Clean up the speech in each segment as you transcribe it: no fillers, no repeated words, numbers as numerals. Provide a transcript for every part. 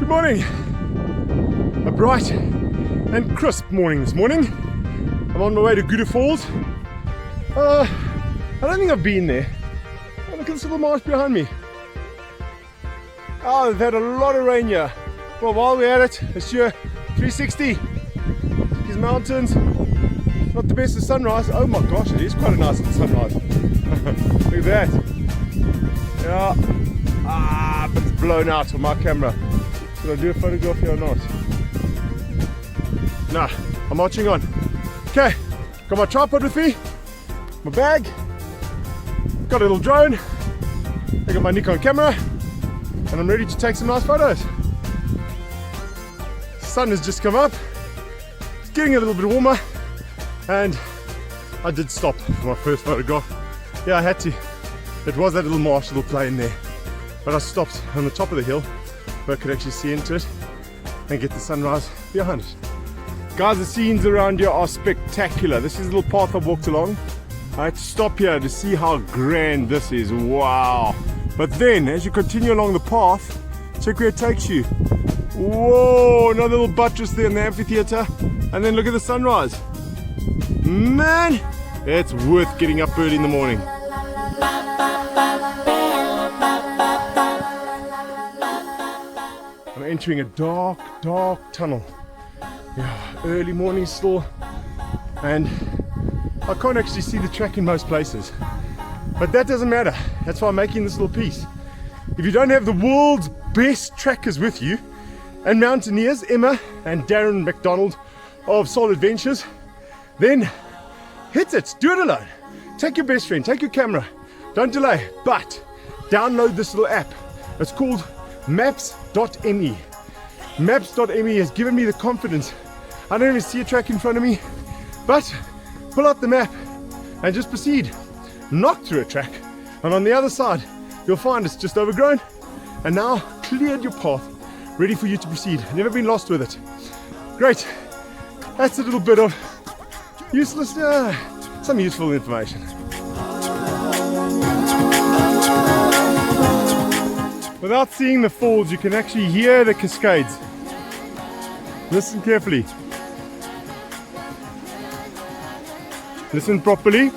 Good morning. A bright and crisp morning this morning. I'm on my way to Gudu Falls. I don't think I've been there. Oh, look at this little marsh behind me. Oh, they've had a lot of rain here. Well, while we're at it, it's your 360. These mountains. Not the best of sunrise. Oh my gosh, it is quite a nice sunrise. Look at that. Yeah. But it's blown out on my camera. Should I do a photograph here or not? Nah, I'm marching on. Okay, got my tripod with me, my bag, got a little drone, I got my Nikon camera, and I'm ready to take some nice photos. The sun has just come up, it's getting a little bit warmer, and I did stop for my first photograph. Yeah, I had to. It was that little marsh, little plain there, but I stopped on the top of the hill where I could actually see into it and get the sunrise behind it. Guys, the scenes around here are spectacular. This is a little path I walked along. I had to stop here to see how grand this is. Wow. But then, as you continue along the path, check where it takes you. Whoa, another little buttress there in the amphitheater. And then look at the sunrise. Man, it's worth getting up early in the morning. I'm entering a dark tunnel. Yeah, early morning still, and I can't actually see the track in most places, but that doesn't matter. That's why I'm making this little piece. If you don't have the world's best trackers with you and mountaineers, Emma and Darren McDonald of Soul Adventures, then hit it, do it alone. Take your best friend, take your camera, don't delay, but download this little app. It's called Maps.me. Maps.me has given me the confidence. I don't even see a track in front of me, but pull out the map and just proceed. Knock through a track, and on the other side you'll find it's just overgrown and now cleared your path, ready for you to proceed. Never been lost with it. Great. That's a little bit of useless, some useful information. Without seeing the falls, you can actually hear the Cascades. Listen carefully. Listen properly.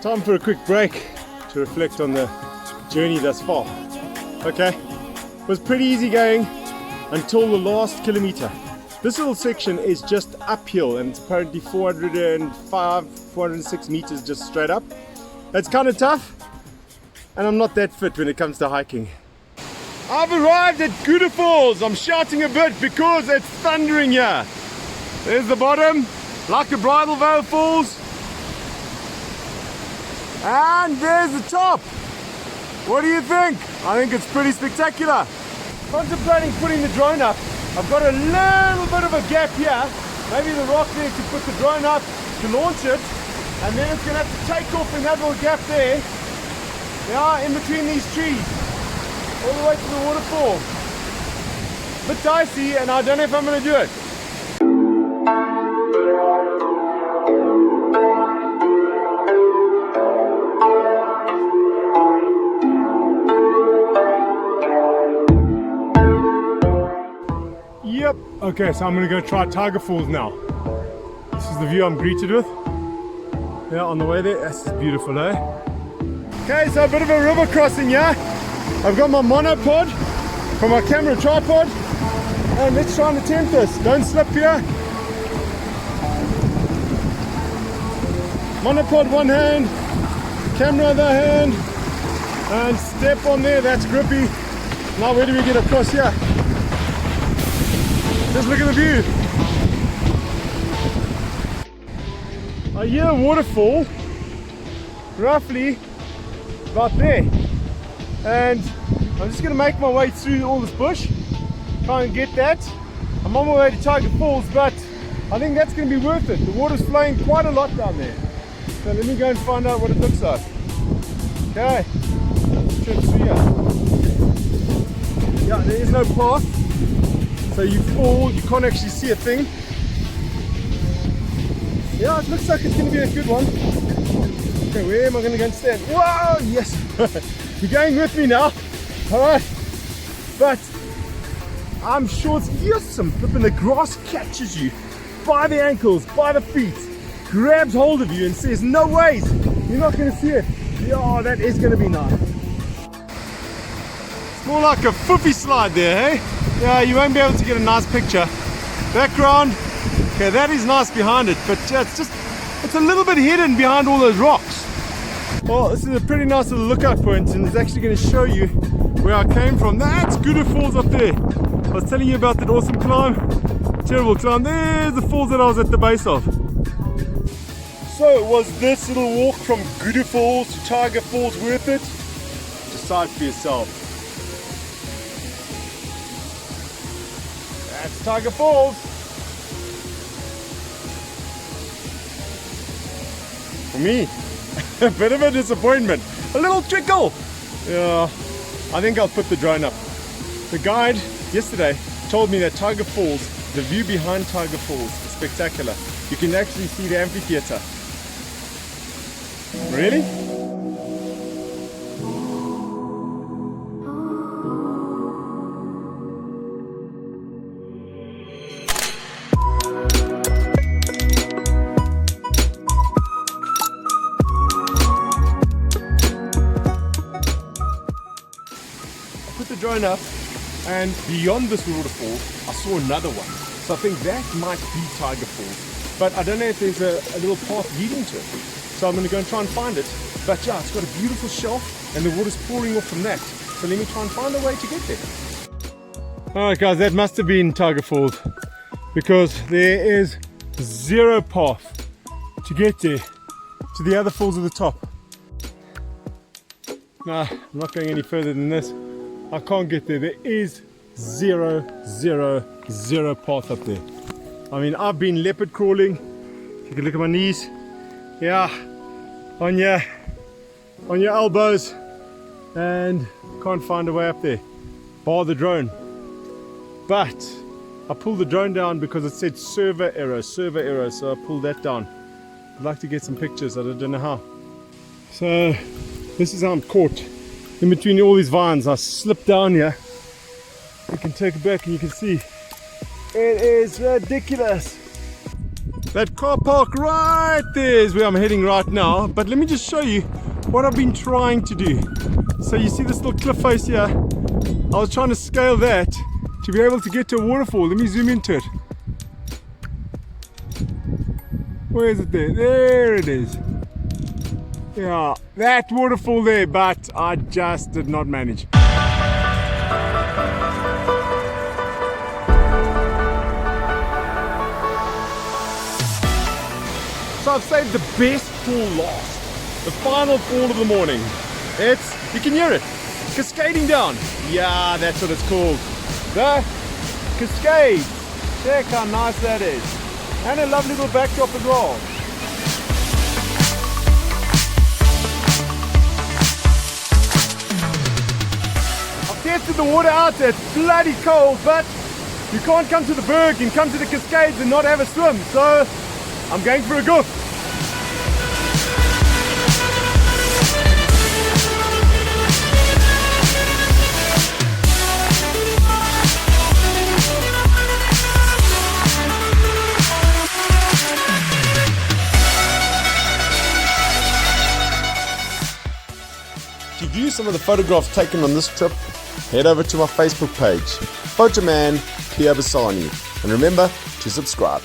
Time for a quick break to reflect on the journey thus far. Okay, it was pretty easy going until the last kilometer. This little section is just uphill and it's apparently 406 meters just straight up. It's kind of tough, and I'm not that fit when it comes to hiking. I've arrived at Gudu Falls. I'm shouting a bit because it's thundering here. There's the bottom, like a Bridal Veil Falls. And there's the top. What do you think? I think it's pretty spectacular. Contemplating putting the drone up. I've got a little bit of a gap here. Maybe the rock there to put the drone up to launch it. And then it's going to have to take off in that little gap there. Yeah, in between these trees. All the way to the waterfall. A bit dicey, and I don't know if I'm going to do it. Yep, okay, so I'm going to go try Tiger Falls now. This is the view I'm greeted with. Yeah, on the way there, that's beautiful, eh? Okay, so a bit of a river crossing here. I've got my monopod for my camera tripod, and let's try and attempt this. Don't slip here. Monopod one hand, camera other hand, and step on there, that's grippy. Now where do we get across here? Just look at the view. I hear a waterfall roughly about there, and I'm just going to make my way through all this bush, try and get that. I'm on my way to Tiger Falls, but I think that's going to be worth it. The water's flowing quite a lot down there, so let me go and find out what it looks like. Okay, trip through here. Yeah, there is no path, so you fall, you can't actually see a thing. Yeah, it looks like it's going to be a good one. Okay, where am I going to go and stand? Whoa, yes. You're going with me now. All right. But I'm sure it's awesome. Flipping the grass catches you by the ankles, by the feet, grabs hold of you and says, no ways, you're not going to see it. Yeah, that is going to be nice. It's more like a foofy slide there, hey? Yeah, you won't be able to get a nice picture. Background, okay, that is nice behind it, but it's a little bit hidden behind all those rocks. Well, this is a pretty nice little lookout point, and it's actually going to show you where I came from. That's Gudu Falls up there. I was telling you about that awesome climb, terrible climb. There's the falls that I was at the base of. So was this little walk from Gudu Falls to Tiger Falls worth it? Decide for yourself. That's Tiger Falls. For me, a bit of a disappointment. A little trickle. Yeah, I think I'll put the drone up. The guide yesterday told me that Tiger Falls, the view behind Tiger Falls is spectacular. You can actually see the amphitheater. Really? I put the drone up, and beyond this waterfall, I saw another one. So I think that might be Tiger Falls, but I don't know if there's a little path leading to it. So I'm going to go and try and find it. But yeah, it's got a beautiful shelf and the water's pouring off from that. So let me try and find a way to get there. Alright guys, that must have been Tiger Falls, because there is zero path to get there, to the other falls at the top. Nah, I'm not going any further than this. I can't get there. There is zero path up there. I mean, I've been leopard crawling. You can look at my knees. Yeah, on your elbows, and can't find a way up there, bar the drone. But I pulled the drone down because it said server error, so I pulled that down. I'd like to get some pictures, I don't know how. So this is how I'm caught in between all these vines. I slipped down here. You can take it back and you can see it is ridiculous. That car park right there is where I'm heading right now, but let me just show you what I've been trying to do. So you see this little cliff face here? I was trying to scale that to be able to get to a waterfall. Let me zoom into it. Where is it there? There it is. Yeah, that waterfall there, but I just did not manage. So I've saved the best fall last. The final fall of the morning. You can hear it, cascading down. Yeah, that's what it's called. The Cascades. Check how nice that is. And a lovely little backdrop as well. I've tested the water out, it's bloody cold, but you can't come to the berg and come to the Cascades and not have a swim. So I'm going for a goof. To view some of the photographs taken on this trip, head over to my Facebook page, Photoman Pierre Bassani, and remember to subscribe.